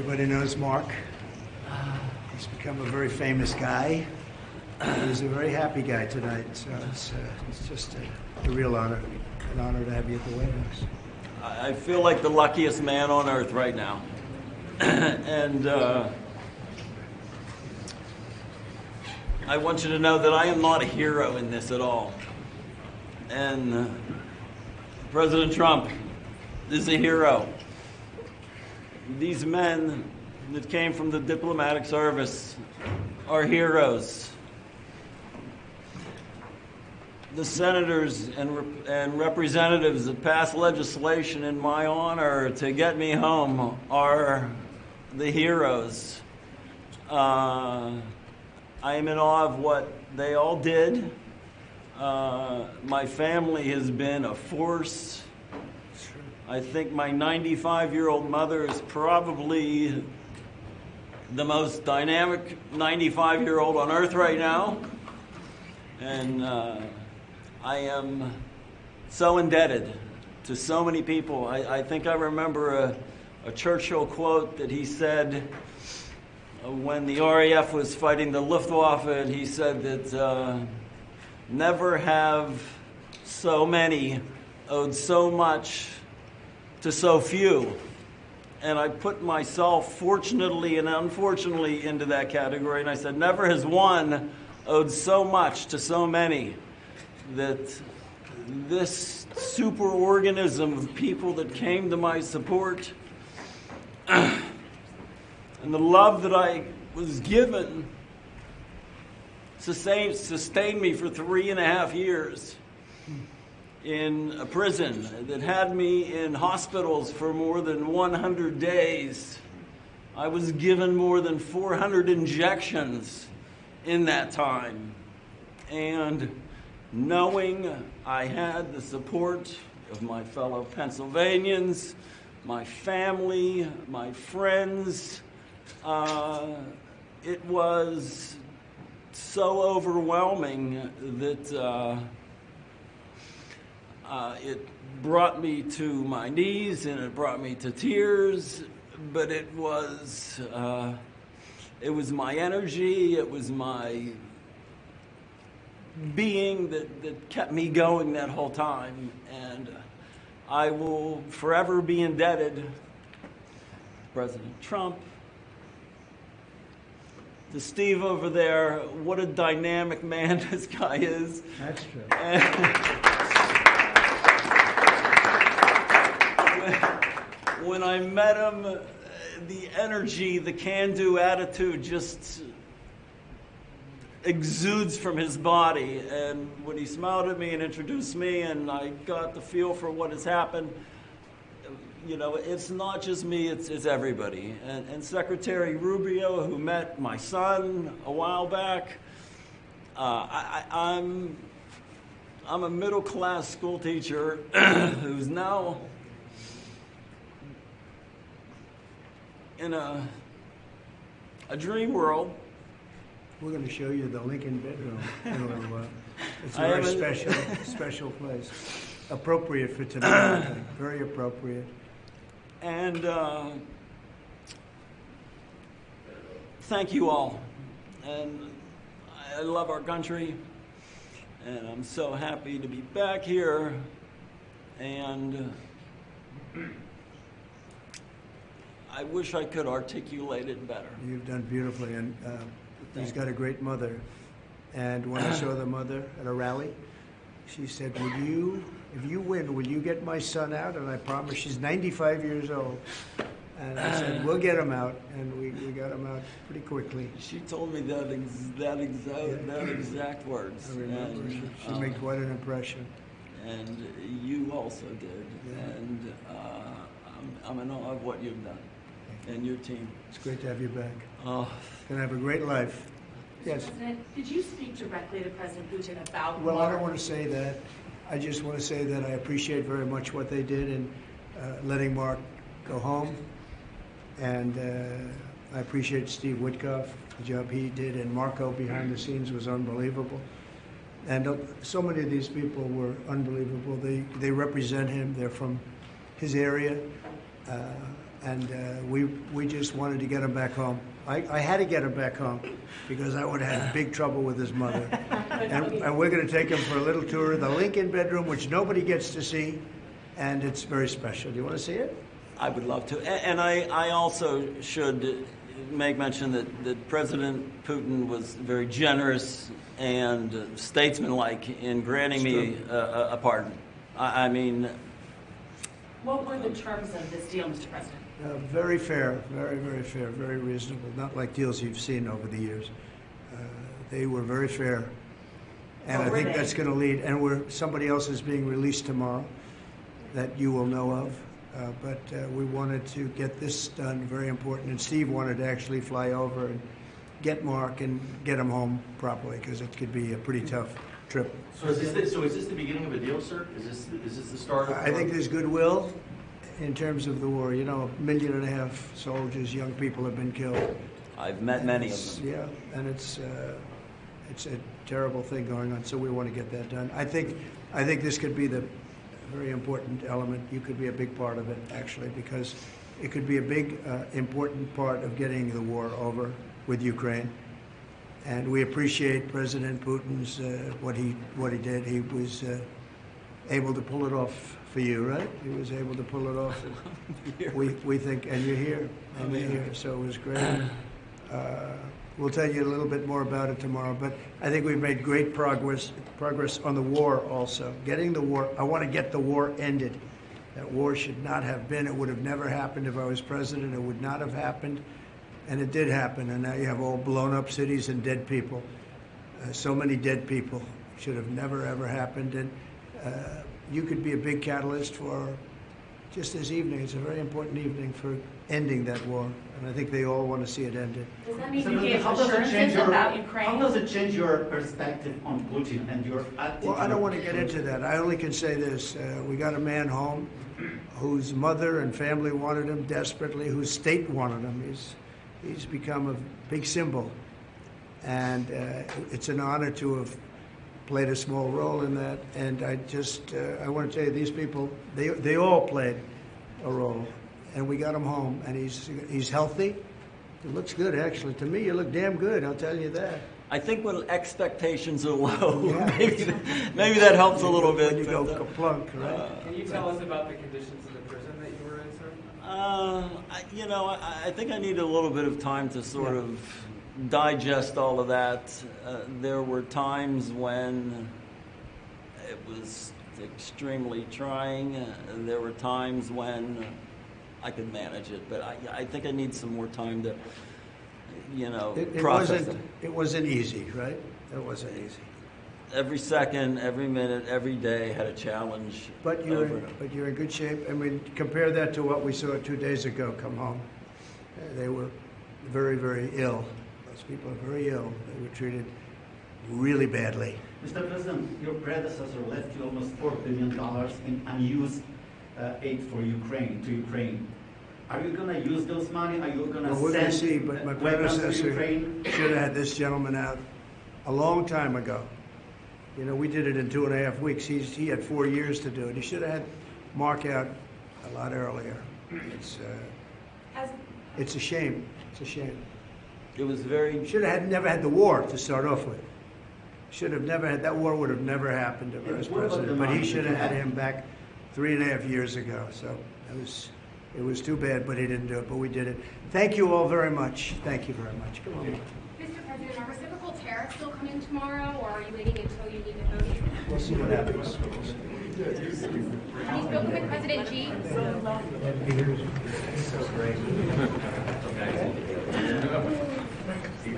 Everybody knows Mark. He's become a very famous guy. He's a very happy guy tonight, so it's just a real honor, an honor to have you at the White House. I feel like the luckiest man on earth right now. And I want you to know that I am not a hero in this at all. And President Trump is a hero. These men that came from the diplomatic service are heroes. The senators and representatives that passed legislation in my honor to get me home are the heroes. I am in awe of what they all did. My family has been a force. I think my 95-year-old mother is probably the most dynamic 95-year-old on earth right now. And I am so indebted to so many people. I think I remember a Churchill quote that he said when the RAF was fighting the Luftwaffe, and he said that never have so many owed so much to so few. And I put myself, fortunately and unfortunately, into that category, and I said, never has one owed so much to so many. That this superorganism of people that came to my support and the love that I was given sustained me for 3.5 years in a prison that had me in hospitals for more than 100 days. I was given more than 400 injections in that time. And knowing I had the support of my fellow Pennsylvanians, my family, my friends, it was so overwhelming that it brought me to my knees and it brought me to tears, but it was my energy, it was my being that kept me going that whole time. And I will forever be indebted to President Trump, to Steve over there. What a dynamic man this guy is. That's true. When I met him, the energy, the can-do attitude just exudes from his body. And when he smiled at me and introduced me and I got the feel for what has happened, you know, it's not just me, it's everybody. And Secretary Rubio, who met my son a while back, I'm a middle-class school teacher who's now in a dream world. We're going to show you the Lincoln bedroom in a little while. It's a very special place. Appropriate for tonight, I think. Very appropriate. And thank you all. And I love our country. And I'm so happy to be back here. And I wish I could articulate it better. You've done beautifully, and he's got a great mother. And when I saw the mother at a rally, she said, if you win, will you get my son out? And I promised. She's 95 years old. And I said, we'll get him out. And we got him out pretty quickly. She told me that exact words. I remember. And, she made quite an impression. And you also did. Yeah. And I'm in awe of what you've done. And your team. It's great to have you back. Oh. Gonna have a great life. Yes. President, did you speak directly to President Putin about? Well, I don't want to say that. I just want to say that I appreciate very much what they did in letting Mark go home, and I appreciate Steve Witkoff, the job he did, and Marco behind the scenes was unbelievable. And so many of these people were unbelievable. They represent him. They're from his area. And we just wanted to get him back home. I had to get him back home because I would have had big trouble with his mother. And we're going to take him for a little tour of the Lincoln bedroom, which nobody gets to see, and it's very special. Do you want to see it? I would love to. And I also should make mention that President Putin was very generous and statesmanlike in granting me a pardon. I mean... What were the terms of this deal, Mr. President? Very fair, very, very fair, very reasonable. Not like deals you've seen over the years. They were very fair. And I think that's going to lead, and somebody else is being released tomorrow that you will know of. But we wanted to get this done, very important. And Steve wanted to actually fly over and get Mark and get him home properly, because it could be a pretty tough trip. So is this the beginning of a deal, sir? Is this the start of? I think there's goodwill in terms of the war. You know, 1.5 million soldiers, young people have been killed. I've met many of them. Yeah, and it's a terrible thing going on. So we want to get that done. I think this could be the very important element. You could be a big part of it, actually, because it could be a big, important part of getting the war over with Ukraine. And we appreciate President Putin's what he did. He was able to pull it off for you, right? He was able to pull it off. We think, and you're here, and you're here, so it was great. We'll tell you a little bit more about it tomorrow, but I think we've made great progress on the war also. Getting the war, I want to get the war ended. That war should not have been. It would have never happened if I was president. It would not have happened. And it did happen, and now you have all blown up cities and dead people. So many dead people. Should have never, ever happened. And you could be a big catalyst for just this evening. It's a very important evening for ending that war. And I think they all want to see it ended. Does that mean you gave assurances about Ukraine? How does it change your perspective on Putin and your attitude? Well, I don't want to get into that. I only can say this. We got a man home whose mother and family wanted him desperately, whose state wanted him. He's become a big symbol, and it's an honor to have played a small role in that. And I want to tell you, these people, they all played a role, and we got him home, and he's healthy. He looks good, actually. To me, you look damn good. I'll tell you that. I think when expectations are low, Yeah. maybe that helps a little bit. When you go kaplunk, right? Can you tell us about the conditions in the prison that you were in, sir? I think I need a little bit of time to sort of digest all of that. There were times when it was extremely trying. There were times when I could manage it, but I think I need some more time to, process it. It wasn't easy, right? It wasn't easy. Every second, every minute, every day had a challenge. But you're in good shape. I mean, compare that to what we saw 2 days ago come home. They were very, very ill. Those people are very ill. They were treated really badly. Mr. President, your predecessor left you almost $4 billion in unused aid for Ukraine. Are you going to use those money? Are you going to We're going to send see, but my weapons to predecessor Ukraine? should have had this gentleman out a long time ago. We did it in 2.5 weeks. He had 4 years to do it. He should have had Mark out a lot earlier. It's a shame. It's a shame. It was very... Should have never had the war to start off with. Should have never had, that war would have never happened if I was president. But he should have had him back 3.5 years ago. So it was too bad, but he didn't do it. But we did it. Thank you all very much. Thank you very much. Come on. Mr. President, are reciprocal tariffs still coming tomorrow, or are you waiting until you need to vote? We'll see what happens. Have you spoken with President Xi? Good to see you.